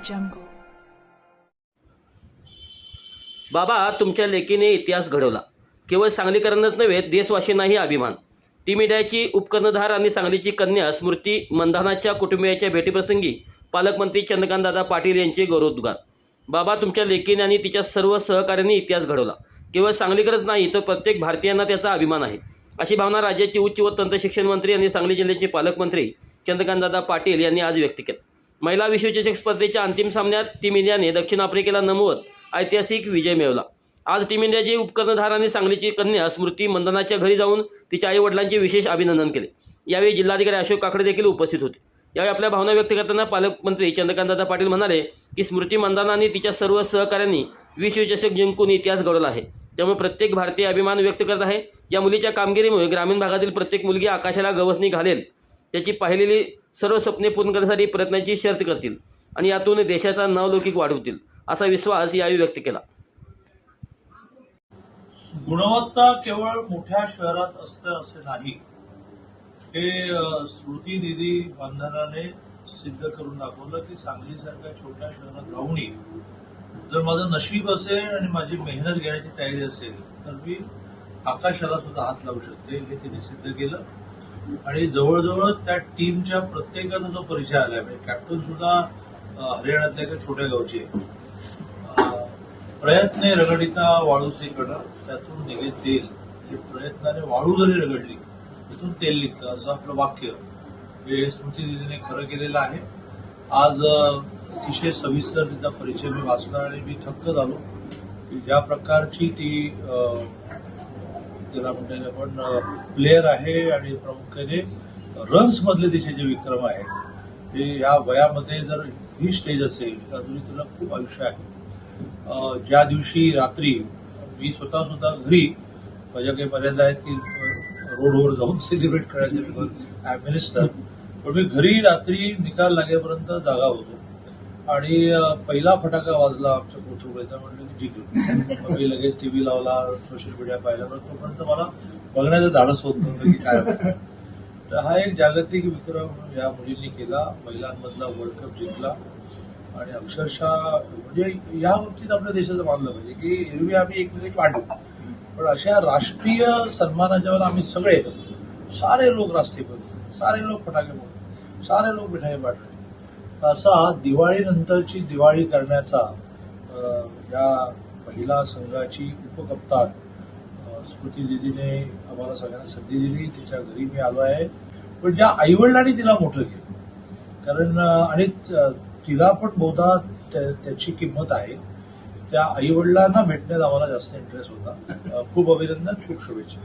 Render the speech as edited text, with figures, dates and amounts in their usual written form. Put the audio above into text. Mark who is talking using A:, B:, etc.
A: jungle.
B: बाबा, तुमच्या लेकीने इतिहास घडवला. केवळ सांगलीकरांनाच नव्हे, देशवासीयांनाही अभिमान. टीम इंडियाची उपकर्णधार आणि सांगलीची कन्या स्मृती मंधानाच्या कुटुंबियाच्या भेटीप्रसंगी पालकमंत्री चंद्रकांतदादा पाटील यांचे गौरवोद्गार. बाबा, तुमच्या लेकीने आणि तिच्या सर्व सहकाऱ्यांनी इतिहास घडवला. केवळ सांगलीकरच नाही, तर प्रत्येक भारतीयांना त्याचा अभिमान आहे, अशी भावना राज्याचे उच्च व तंत्र शिक्षण मंत्री आणि सांगली जिल्ह्याचे पालकमंत्री चंद्रकांतदादा पाटील यांनी आज व्यक्त केलं. महिला विश्वचषक स्पर्धेच्या अंतिम सामन्यात टीम इंडियाने दक्षिण आफ्रिकेला नमवत ऐतिहासिक विजय मिळवला. आज टीम इंडियाचे उपकर्णधार आणि सांगलीची कन्या स्मृती मंधानाच्या घरी जाऊन तिच्या आईवडिलांचे विशेष अभिनंदन केले. यावेळी जिल्हाधिकारी अशोक काकडे देखील उपस्थित होते. यावेळी आपल्या भावना व्यक्त करताना पालकमंत्री चंद्रकांतदादा पाटील म्हणाले की स्मृती मंधाना आणि तिच्या सर्व सहकाऱ्यांनी विश्वचषक जिंकून इतिहास घडवला आहे. त्यामुळे प्रत्येक भारतीय अभिमान व्यक्त करत आहे. या मुलीच्या कामगिरीमुळे ग्रामीण भागातील प्रत्येक मुलगी आकाशाला गवसणी घालेल, त्याची पाहिलेली सर्व स्वप्ने पूर्ण करण्यासाठी प्रयत्नांची शर्त करतील आणि यातून देशाचा नावलौकिक वाढवतील, असा विश्वास यावेळी व्यक्त केला.
C: गुणवत्ता केवळ मोठ्या शहरात असतं असे नाही, हे स्मृती दिदी मंधानाने सिद्ध करून दाखवलं की सांगलीसारख्या छोट्या शहरात राहूनही जर माझं नशीब असेल आणि माझी मेहनत घेण्याची तयारी असेल तर मी आकाशाला सुद्धा हात लावू शकते, हे तिने सिद्ध केलं. आणि जवळजवळ त्या टीमच्या प्रत्येकाचा जो परिचय आला, म्हणजे कॅप्टन सुद्धा हरियाणातल्या एका छोट्या गावची आहे. प्रयत्ने रगडिता वाळूचे कडा, त्यातून निघे तेल. म्हणजे प्रयत्नाने वाळू जरी रगडली त्यातून तेल निघतं, असं आपलं वाक्य हे स्मृती दिदीने खरं केलेलं आहे. आज अतिशय सविस्तर तिचा परिचय मी वाचला आणि मी थक्क झालो की ज्या प्रकारची ती त्याला म्हणता येईल आपण प्लेअर आहे आणि प्रामुख्याने रन्स मधले तिचे जे विक्रम आहेत ते या वयामध्ये जर ही स्टेज असेल तर अजूनही तुला खूप आयुष्य आहे. ज्या दिवशी रात्री मी स्वतः घरी, माझ्या काही मर्यादा आहेत की रोडवर जाऊन सेलिब्रेट करायचे, बिकॉज आय एम मिनिस्टर, पण मी घरी रात्री निकाल लागेपर्यंत जागा होतो आणि पहिला फटाका वाजला आमच्या कोथरूडचा, म्हटलं की जिंकलो. मी लगेच टीव्ही लावला, सोशल मीडिया पाहिला, पण तोपर्यंत मला बघण्याचं धाडस होत नव्हतं की काय होतं. तर हा एक जागतिक विक्रम या मुलींनी केला, महिलांमधला वर्ल्ड कप जिंकला. आणि अक्षरशः म्हणजे या बाबतीत आपल्या देशाचं मानलं पाहिजे की एरवी आम्ही एकमेकांची वाटू, पण अशा राष्ट्रीय सन्मानाच्या वेळेला आम्ही सगळे एकत्र, सारे लोक रास्ते बंद, सारे लोक फटाके फोडले, सारे लोक मिठाई वाटले. असा दिवाळीनंतरची दिवाळी करण्याचा या महिला संघाची उपकप्तान स्मृती दिदीने आम्हाला सगळ्यांना संधी दिली. तिच्या घरी मी आलो आहे, पण ज्या आईवडिलांनी तिला मोठं केलं, कारण आणि तिला पण बहुधा त्याची किंमत आहे, त्या आईवडिलांना भेटण्यात आम्हाला जास्त इंटरेस्ट होता. खूप अभिनंदन, खूप शुभेच्छा.